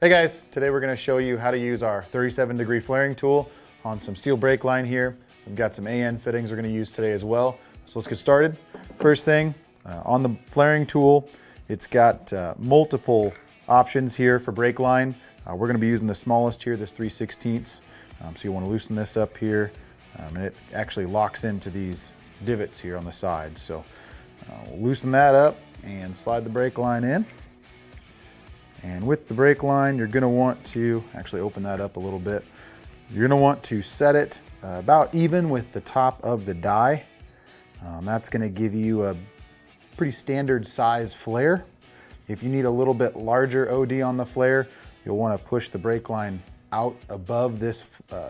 Hey guys, today we're going to show you how to use our 37-degree flaring tool on some steel brake line here. We've got some AN fittings we're going to use today as well. So let's get started. First thing, on the flaring tool, it's got multiple options here for brake line. We're going to be using the smallest here, this 3/16. So you want to loosen this up here, and it actually locks into these divots here on the side. So we'll loosen that up and slide the brake line in. And with the brake line, you're going to want to actually open that up a little bit. You're going to want to set it about even with the top of the die. That's going to give you a pretty standard size flare. If you need a little bit larger OD on the flare, you'll want to push the brake line out above this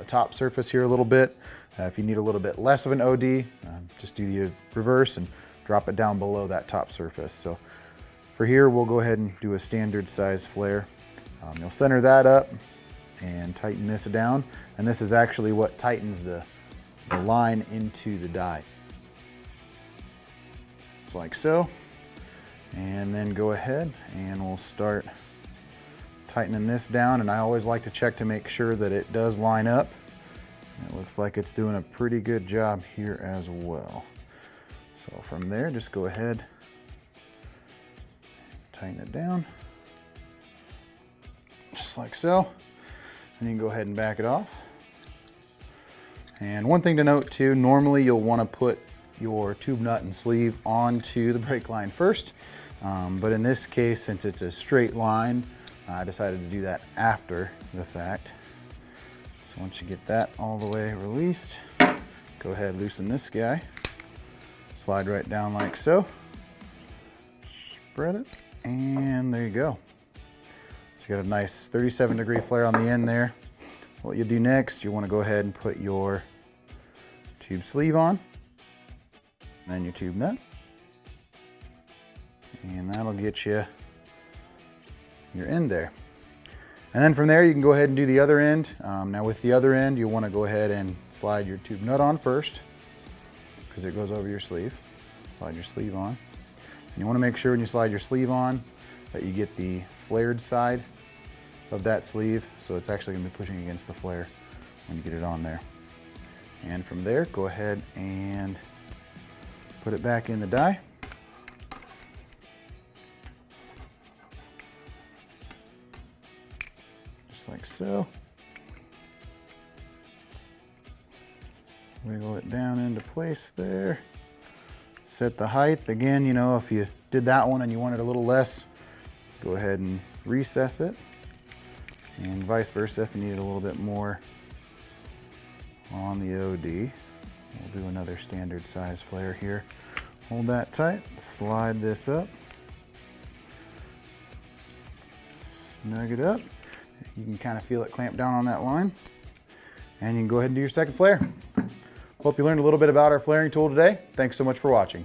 top surface here a little bit. If you need a little bit less of an OD, just do the reverse and drop it down below that top surface. So for here, we'll go ahead and do a standard size flare. You'll center that up and tighten this down. And this is actually what tightens the line into the die. It's like so. And then go ahead and we'll start tightening this down. And I always like to check to make sure that it does line up. It looks like it's doing a pretty good job here as well. So from there, just go ahead, tighten it down, just like so. And you can go ahead and back it off. And one thing to note too, normally you'll want to put your tube nut and sleeve onto the brake line first. But in this case, since it's a straight line, I decided to do that after the fact. So once you get that all the way released, go ahead, loosen this guy, slide right down like so, spread it, and there you go. So you got a nice 37-degree flare on the end there. What you do next, you want to go ahead and put your tube sleeve on, and then your tube nut, and that'll get you your end there. And then from there, you can go ahead and do the other end. Now with the other end, you want to go ahead and slide your tube nut on first, because it goes over your sleeve. Slide your sleeve on. And you want to make sure when you slide your sleeve on that you get the flared side of that sleeve, so it's actually going to be pushing against the flare when you get it on there. And from there, go ahead and put it back in the die. Just like so. Wiggle it down into place there. Set the height. Again, you know, if you did that one and you wanted a little less, go ahead and recess it. And vice versa, if you needed a little bit more on the OD. We'll do another standard size flare here. Hold that tight, slide this up, snug it up. You can kind of feel it clamp down on that line. And you can go ahead and do your second flare. Hope you learned a little bit about our flaring tool today. Thanks so much for watching.